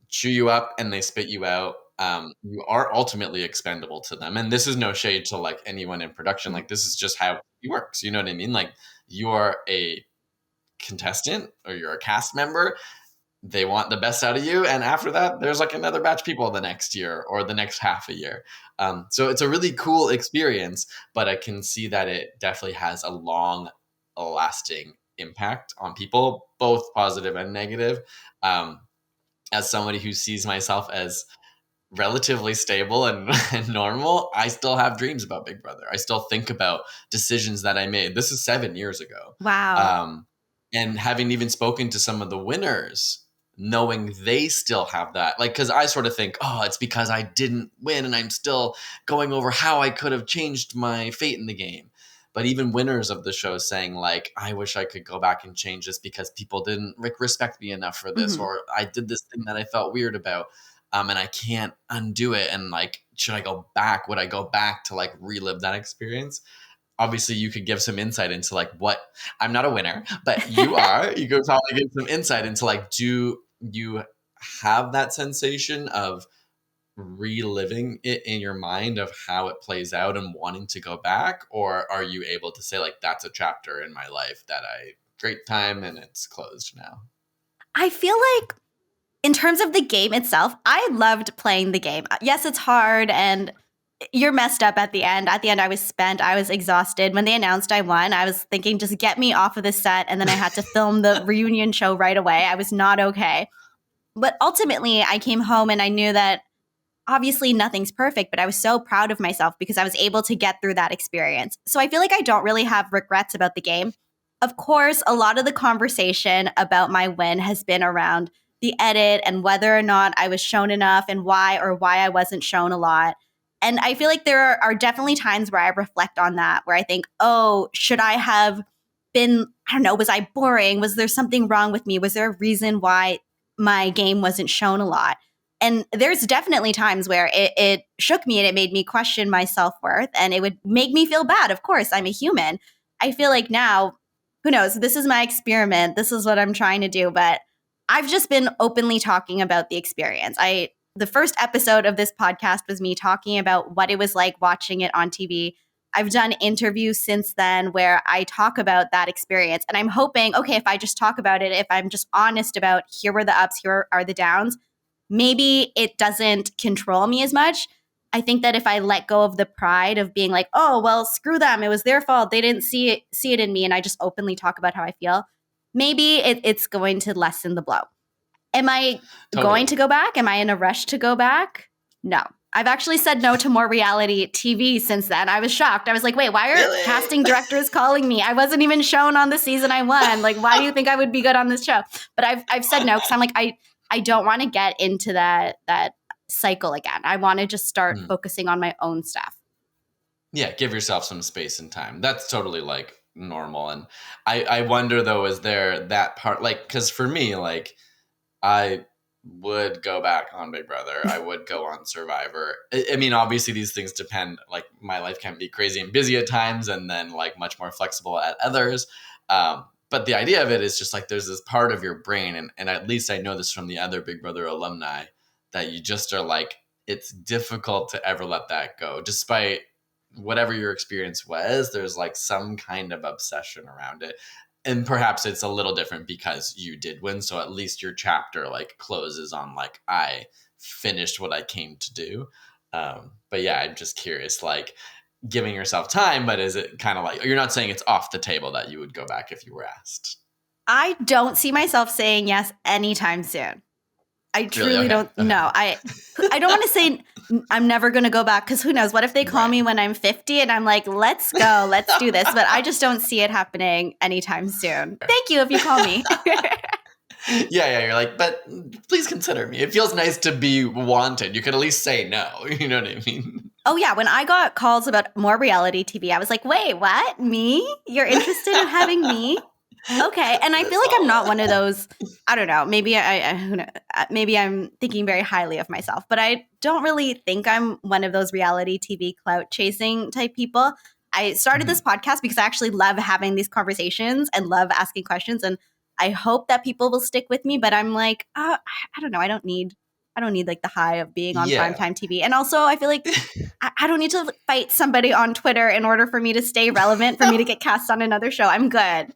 chew you up and they spit you out. You are ultimately expendable to them. And this is no shade to like anyone in production. Like this is just how it works. You know what I mean? Like you are a contestant or you're a cast member. They want the best out of you. And after that, there's like another batch of people the next year or the next half a year. So it's a really cool experience, but I can see that it definitely has a long lasting impact on people, both positive and negative. As somebody who sees myself as relatively stable and normal, I still have dreams about Big Brother. I still think about decisions that I made. This is 7 years ago. Wow. And having even spoken to some of the winners, knowing they still have that, like, because I sort of think, oh, it's because I didn't win and I'm still going over how I could have changed my fate in the game. But even winners of the show saying like, I wish I could go back and change this because people didn't respect me enough for this, or I did this thing that I felt weird about, and I can't undo it. And like, should I go back? Would I go back to like relive that experience? Obviously you could give some insight into like what, I'm not a winner, but you could probably give some insight into like, do you have that sensation of reliving it in your mind of how it plays out and wanting to go back? Or are you able to say like, that's a chapter in my life that great time and it's closed now? I feel like in terms of the game itself, I loved playing the game. Yes, it's hard and you're messed up at the end. At the end, I was spent. I was exhausted. When they announced I won, I was thinking, just get me off of the set. And then I had to film the reunion show right away. I was not okay. But ultimately, I came home and I knew that obviously nothing's perfect, but I was so proud of myself because I was able to get through that experience. So I feel like I don't really have regrets about the game. Of course, a lot of the conversation about my win has been around the edit and whether or not I was shown enough and why I wasn't shown a lot. And I feel like there are definitely times where I reflect on that, where I think, oh, should I have been, I don't know, was I boring? Was there something wrong with me? Was there a reason why my game wasn't shown a lot? And there's definitely times where it shook me and it made me question my self-worth, and it would make me feel bad. Of course, I'm a human. I feel like now, who knows, this is my experiment. This is what I'm trying to do. But I've just been openly talking about the experience. The first episode of this podcast was me talking about what it was like watching it on TV. I've done interviews since then where I talk about that experience. And I'm hoping, okay, if I just talk about it, if I'm just honest about here were the ups, here are the downs, maybe it doesn't control me as much. I think that if I let go of the pride of being like, oh, well, screw them, it was their fault, they didn't see it in me, and I just openly talk about how I feel, maybe it's going to lessen the blow. Am I going to go back? Am I in a rush to go back? No. I've actually said no to more reality TV since then. I was shocked. I was like, wait, why are casting directors calling me? I wasn't even shown on the season I won. Like, why do you think I would be good on this show? But I've said no because I'm like, I don't want to get into that cycle again. I want to just start focusing on my own stuff. Yeah, give yourself some space and time. That's totally like normal. And I wonder though, is there that part, like, because for me, like, I would go back on Big Brother. I would go on Survivor. I mean, obviously these things depend. Like, my life can be crazy and busy at times, and then like much more flexible at others. But the idea of it is just like there's this part of your brain, and at least I know this from the other Big Brother alumni, that you just are like, it's difficult to ever let that go. Despite whatever your experience was, there's like some kind of obsession around it. And perhaps it's a little different because you did win. So at least your chapter like closes on like, I finished what I came to do. But yeah, I'm just curious, like giving yourself time, but is it kind of like, you're not saying it's off the table that you would go back if you were asked? I don't see myself saying yes anytime soon. I truly don't know. I don't want to say I'm never going to go back, because who knows? What if they call me when I'm 50 and I'm like, let's go, let's do this. But I just don't see it happening anytime soon. Thank you if you call me. Yeah, you're like, but please consider me. It feels nice to be wanted. You could at least say no. You know what I mean? Oh, yeah. When I got calls about more reality TV, I was like, wait, what? Me? You're interested in having me? Okay. And I feel like I'm not one of those, I don't know, maybe maybe I'm thinking very highly of myself, but I don't really think I'm one of those reality TV clout chasing type people. I started this podcast because I actually love having these conversations and love asking questions. And I hope that people will stick with me, but I'm like, I don't know. I don't need like the high of being on primetime TV. And also I feel like I don't need to fight somebody on Twitter in order for me to stay relevant, for me to get cast on another show. I'm good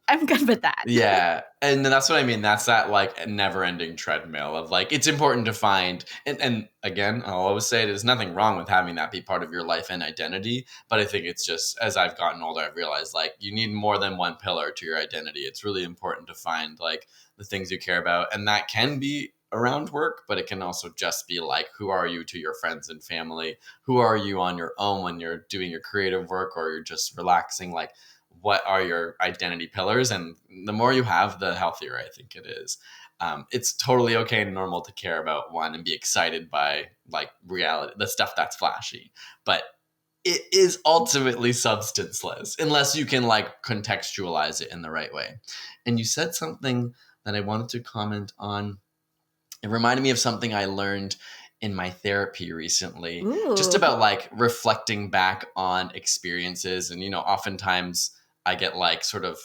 with that. Yeah. And that's what I mean. That's that like never ending treadmill of like, it's important to find, and again, I'll always say there's nothing wrong with having that be part of your life and identity. But I think it's just, as I've gotten older, I've realized like you need more than one pillar to your identity. It's really important to find like the things you care about. And that can be around work, but it can also just be like, who are you to your friends and family? Who are you on your own when you're doing your creative work or you're just relaxing? Like, what are your identity pillars? And the more you have, the healthier I think it is. It's totally okay and normal to care about one and be excited by like reality, the stuff that's flashy, but it is ultimately substanceless unless you can like contextualize it in the right way. And you said something that I wanted to comment on. It reminded me of something I learned in my therapy recently. Ooh. Just about like reflecting back on experiences. And, you know, oftentimes I get like sort of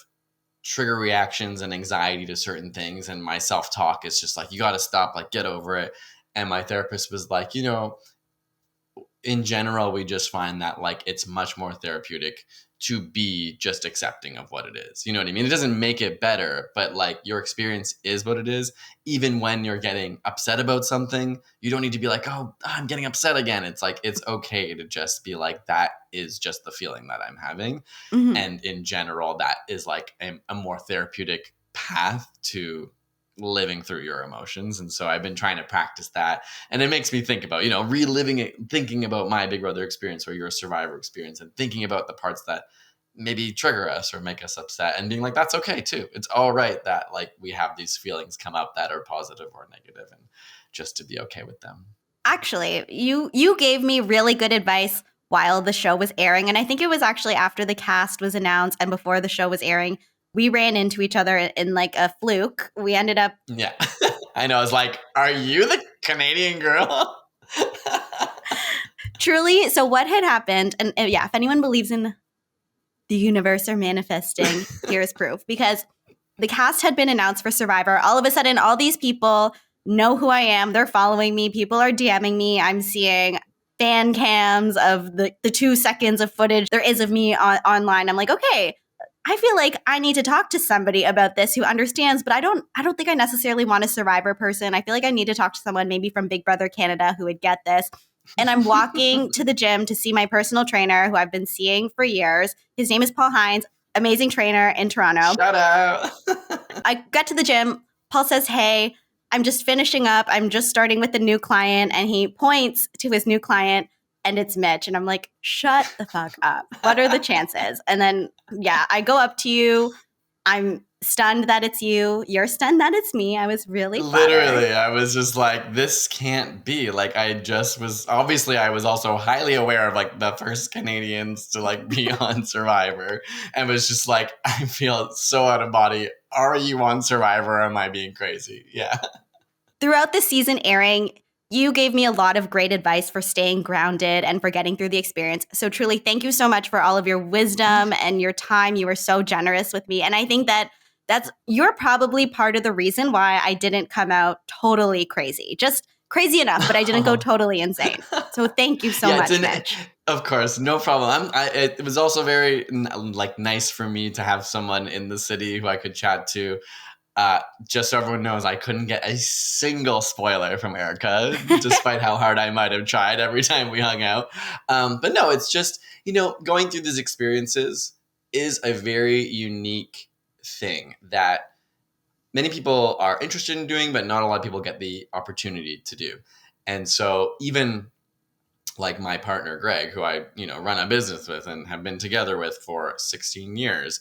trigger reactions and anxiety to certain things. And my self-talk is just like, you got to stop, like get over it. And my therapist was like, you know, in general, we just find that like it's much more therapeutic to be just accepting of what it is. You know what I mean? It doesn't make it better, but like your experience is what it is. Even when you're getting upset about something, you don't need to be like, oh, I'm getting upset again. It's like, it's okay to just be like, that is just the feeling that I'm having. Mm-hmm. And in general, that is like a more therapeutic path to living through your emotions. And so I've been trying to practice that. And it makes me think about, you know, reliving it, thinking about my Big Brother experience or your Survivor experience and thinking about the parts that maybe trigger us or make us upset and being like, that's okay too. It's all right that like we have these feelings come up that are positive or negative and just to be okay with them. Actually, you gave me really good advice while the show was airing. And I think it was actually after the cast was announced and before the show was airing. We ran into each other in like a fluke. We ended up. Yeah, I know. I was like, are you the Canadian girl? Truly. So what had happened, and yeah, if anyone believes in the universe or manifesting, here's proof. Because the cast had been announced for Survivor. All of a sudden, all these people know who I am. They're following me. People are DMing me. I'm seeing fan cams of the 2 seconds of footage there is of me online. I'm like, okay, I feel like I need to talk to somebody about this who understands, but I don't think I necessarily want a Survivor person. I feel like I need to talk to someone maybe from Big Brother Canada who would get this. and I'm walking to the gym to see my personal trainer who I've been seeing for years. His name is Paul Hines, amazing trainer in Toronto. Shout out. I got to the gym. Paul says, hey, I'm just finishing up. I'm just starting with a new client. And he points to his new client and it's Mitch. And I'm like, shut the fuck up. What are the chances? And then, yeah, I go up to you. I'm stunned that it's you. You're stunned that it's me. I was really flattered. Literally, I was just like, this can't be. Like, I was also highly aware of like the first Canadians to like be on Survivor, and was just like, I feel so out of body. Are you on Survivor? Or am I being crazy? Yeah. Throughout the season airing, you gave me a lot of great advice for staying grounded and for getting through the experience. So truly, thank you so much for all of your wisdom and your time. You were so generous with me. And I think you're probably part of the reason why I didn't come out totally crazy. Just crazy enough, but I didn't go totally insane. So thank you so much, Mitch. Of course, no problem. It was also very nice for me to have someone in the city who I could chat to. Just so everyone knows, I couldn't get a single spoiler from Erika, despite how hard I might have tried every time we hung out. But no, it's just, going through these experiences is a very unique thing that many people are interested in doing, but not a lot of people get the opportunity to do. And so even like my partner, Greg, who I, run a business with and have been together with for 16 years,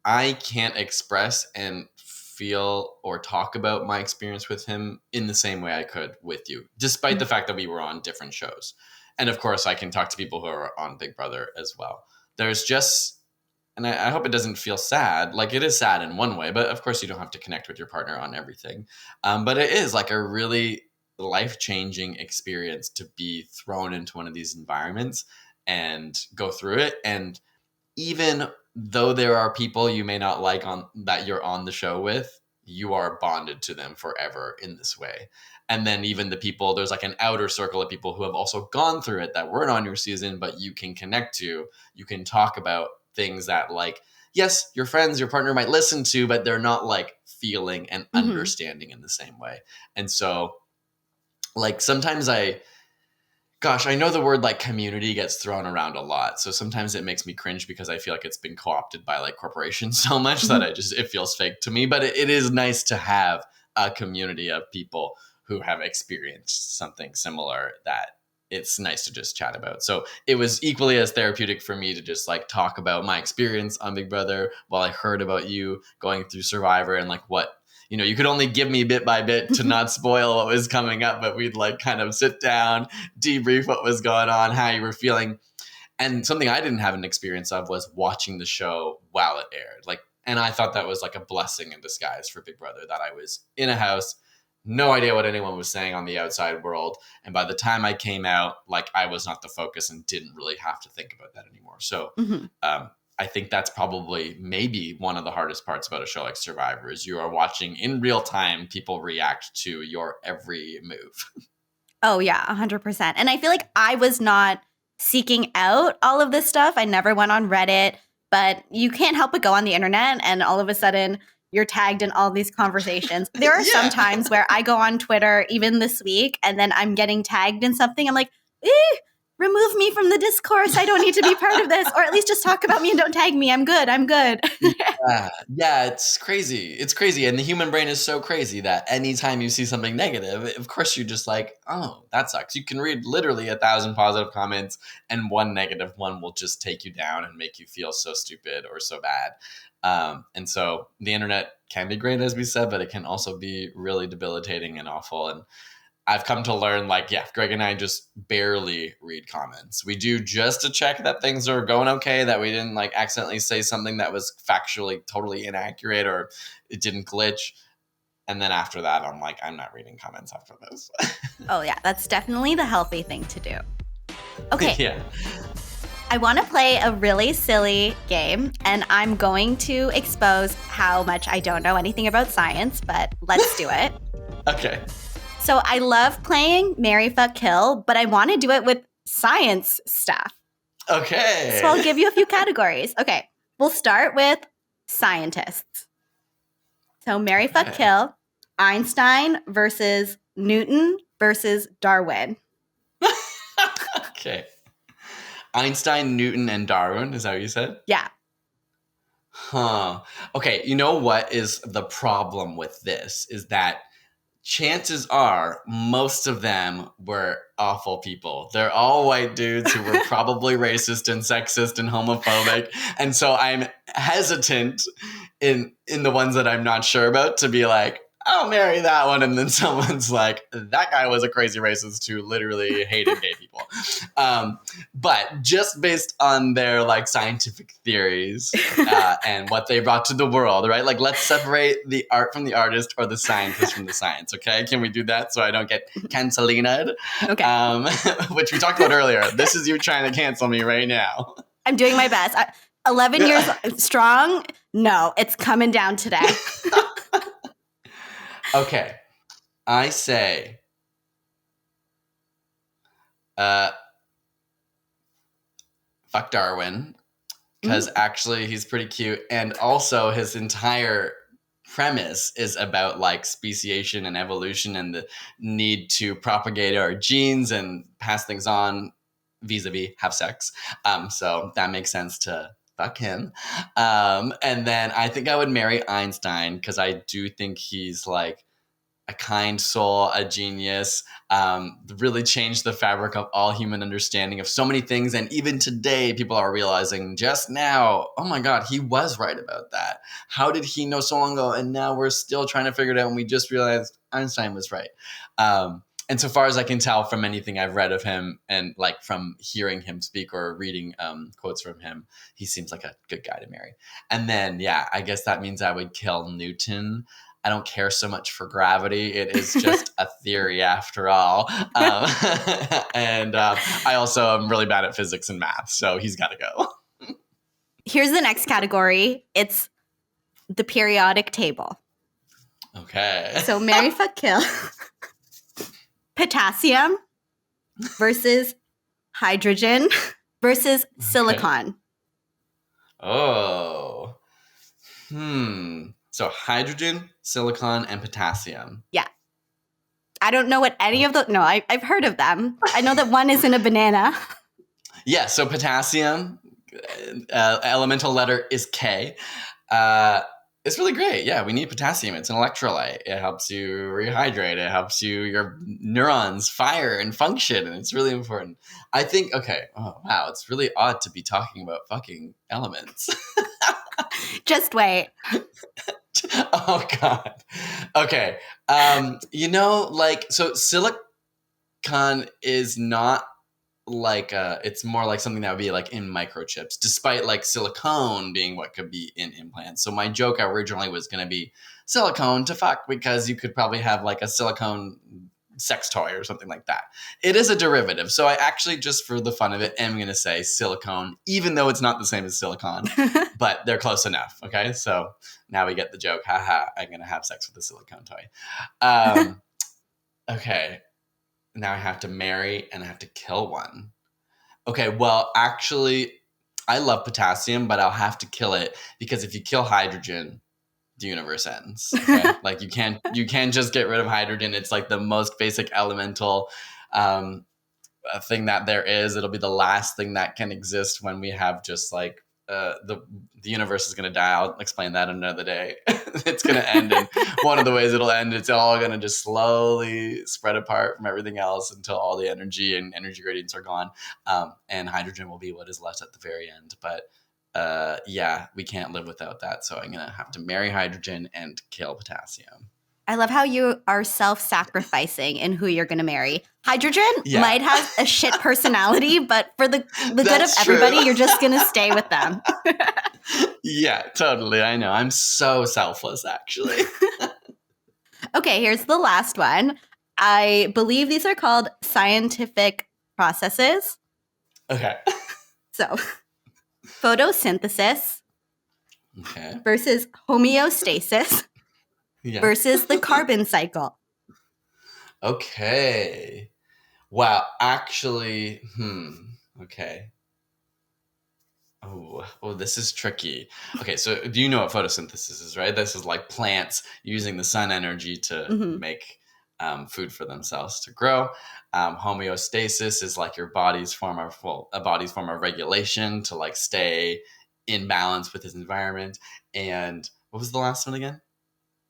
I can't express and feel or talk about my experience with him in the same way I could with you, despite the fact that we were on different shows. And of course, I can talk to people who are on Big Brother as well. There's just, and I hope it doesn't feel sad. Like, it is sad in one way, but of course you don't have to connect with your partner on everything. But it is like a really life-changing experience to be thrown into one of these environments and go through it. And even though there are people you may not like that you're on the show with, you are bonded to them forever in this way. And then even the people, there's like an outer circle of people who have also gone through it that weren't on your season, but you can connect to. You can talk about things that, like, yes, your friends, your partner might listen to, but they're not like feeling and understanding in the same way. And so like sometimes I know the word like community gets thrown around a lot. So sometimes it makes me cringe because I feel like it's been co-opted by like corporations so much that it feels fake to me. But it is nice to have a community of people who have experienced something similar that it's nice to just chat about. So it was equally as therapeutic for me to just like talk about my experience on Big Brother while I heard about you going through Survivor and like what, you could only give me bit by bit to not spoil what was coming up, but we'd like kind of sit down, debrief what was going on, how you were feeling. And something I didn't have an experience of was watching the show while it aired. Like, and I thought that was like a blessing in disguise for Big Brother, that I was in a house, no idea what anyone was saying on the outside world. And by the time I came out, like I was not the focus and didn't really have to think about that anymore. So I think that's probably maybe one of the hardest parts about a show like Survivor is you are watching in real time people react to your every move. Oh, yeah, 100%. And I feel like I was not seeking out all of this stuff. I never went on Reddit, but you can't help but go on the internet and all of a sudden you're tagged in all these conversations. There are some times where I go on Twitter, even this week, and then I'm getting tagged in something. I'm like, remove me from the discourse. I don't need to be part of this. Or at least just talk about me and don't tag me. I'm good. Yeah, it's crazy. It's crazy. And the human brain is so crazy that anytime you see something negative, of course you're just like, oh, that sucks. You can read literally 1,000 positive comments and one negative one will just take you down and make you feel so stupid or so bad. And so the internet can be great, as we said, but it can also be really debilitating and awful. And I've come to learn, like, Greg and I just barely read comments. We do just to check that things are going okay, that we didn't like accidentally say something that was factually totally inaccurate or it didn't glitch. And then after that, I'm like, I'm not reading comments after this. Oh, yeah, that's definitely the healthy thing to do. Okay. Yeah. I want to play a really silly game, and I'm going to expose how much I don't know anything about science, but let's do it. Okay. So I love playing Marry, Fuck, Kill, but I want to do it with science stuff. Okay. So I'll give you a few categories. Okay. We'll start with scientists. So Marry, Fuck, Kill, Einstein versus Newton versus Darwin. Okay. Einstein, Newton, and Darwin. Is that what you said? Yeah. Huh. Okay. You know what is the problem with this is that chances are most of them were awful people. They're all white dudes who were probably racist and sexist and homophobic. And so I'm hesitant in the ones that I'm not sure about to be like, I'll marry that one. And then someone's like, that guy was a crazy racist who literally hated gay people. But just based on their like scientific theories and what they brought to the world, right? Like, let's separate the art from the artist or the scientist from the science. Okay. Can we do that so I don't get cancelinated? Okay. Which we talked about earlier. This is you trying to cancel me right now. I'm doing my best. 11 years strong. No, it's coming down today. Okay. I say fuck Darwin because actually he's pretty cute. And also his entire premise is about like speciation and evolution and the need to propagate our genes and pass things on vis-a-vis have sex. So that makes sense to fuck him. And then I think I would marry Einstein because I do think he's like a kind soul, a genius, really changed the fabric of all human understanding of so many things. And even today, people are realizing just now, oh my God, he was right about that. How did he know so long ago? And now we're still trying to figure it out. And we just realized Einstein was right. And so far as I can tell from anything I've read of him and like from hearing him speak or reading quotes from him, he seems like a good guy to marry. And then, yeah, I guess that means I would kill Newton. I don't care so much for gravity. It is just a theory after all. And I also am really bad at physics and math, so he's got to go. Here's the next category. It's the periodic table. Okay. So marry, fuck, kill. Potassium versus hydrogen versus silicon. Oh. So hydrogen, silicon, and potassium. Yeah. I don't know what any of those... No, I've heard of them. I know that one is in a banana. Yeah, so potassium, elemental letter is K. It's really great. Yeah, we need potassium. It's an electrolyte. It helps you rehydrate. It helps your neurons fire and function, and it's really important. I think, okay, oh, wow, it's really odd to be talking about fucking elements. Just wait. Oh, God. Okay. So silicon is not like it's more like something that would be like in microchips, despite like silicone being what could be in implants. So my joke originally was going to be silicone to fuck because you could probably have like a silicone sex toy or something like that. It is a derivative. So I actually, just for the fun of it, am going to say silicone, even though it's not the same as silicon, but they're close enough. Okay. So now we get the joke. Haha, I'm going to have sex with a silicone toy. Okay. Now I have to marry and I have to kill one. Okay. Well, actually, I love potassium, but I'll have to kill it because if you kill hydrogen, the universe ends. Okay? Like you can't just get rid of hydrogen. It's like the most basic elemental thing that there is. It'll be the last thing that can exist when we have just like the universe is going to die. I'll explain that another day. It's going to end, and one of the ways it'll end, it's all going to just slowly spread apart from everything else until all the energy and energy gradients are gone, and hydrogen will be what is left at the very end. But yeah, we can't live without that. So I'm going to have to marry hydrogen and kill potassium. I love how you are self-sacrificing in who you're going to marry. Hydrogen might have a shit personality, but for the good of everybody, you're just going to stay with them. Yeah, totally. I know. I'm so selfless, actually. Okay, here's the last one. I believe these are called scientific processes. Okay. So, photosynthesis versus homeostasis versus the carbon cycle. Okay. Wow. Actually, okay. Oh, this is tricky. Okay, so do you know what photosynthesis is, right? This is like plants using the sun energy to make food for themselves to grow. Homeostasis is like your body's form of regulation to like stay in balance with its environment. And what was the last one again?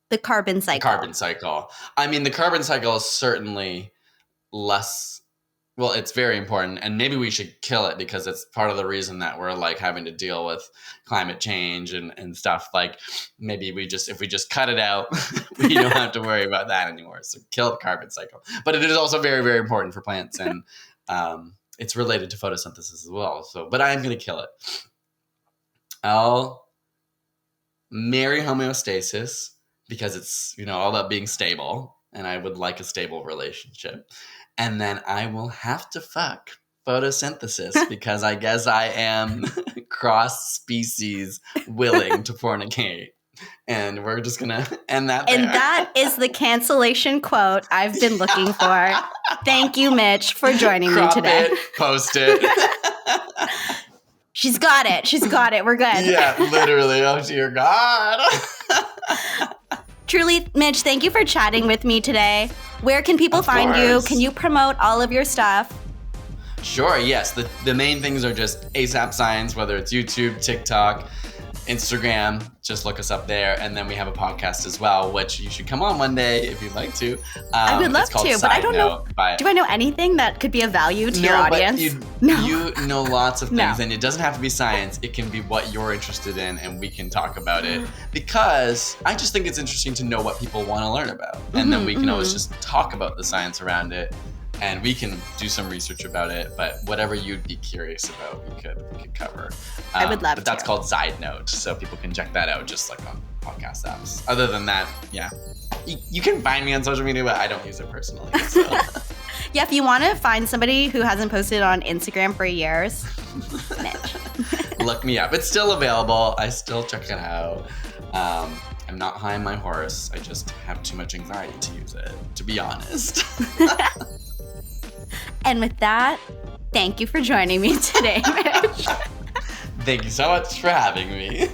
The carbon cycle. The carbon cycle. I mean, the carbon cycle is certainly less. Well, it's very important, and maybe we should kill it because it's part of the reason that we're like having to deal with climate change and stuff. Like maybe if we just cut it out, we don't have to worry about that anymore. So kill the carbon cycle. But it is also very, very important for plants, and it's related to photosynthesis as well. So, but I am going to kill it. I'll marry homeostasis because it's, all about being stable, and I would like a stable relationship. And then I will have to fuck photosynthesis because I guess I am cross-species willing to fornicate. And we're just going to end that there. And that is the cancellation quote I've been looking for. Thank you, Mitch, for joining me today. Post it. She's got it. She's got it. We're good. Yeah, literally. Oh, dear God. Truly, Mitch, thank you for chatting with me today. Where can people find you? Can you promote all of your stuff? Sure, yes. The main things are just AsapSCIENCE, whether it's YouTube, TikTok, Instagram. Just look us up there. And then we have a podcast as well, which you should come on one day if you'd like to. I would love to, but I don't know. Do I know anything that could be of value to your audience? You know lots of things, and it doesn't have to be science. It can be what you're interested in, and we can talk about it. Because I just think it's interesting to know what people want to learn about. And then we can always just talk about the science around it. And we can do some research about it, but whatever you'd be curious about, we could cover. I would love to. But that's called Side Note, so people can check that out just like on podcast apps. Other than that, yeah. You can find me on social media, but I don't use it personally. So. Yeah, if you want to find somebody who hasn't posted on Instagram for years, Mitch. Look me up. It's still available. I still check it out. I'm not high on my horse. I just have too much anxiety to use it, to be honest. And with that, thank you for joining me today, Mitch. Thank you so much for having me.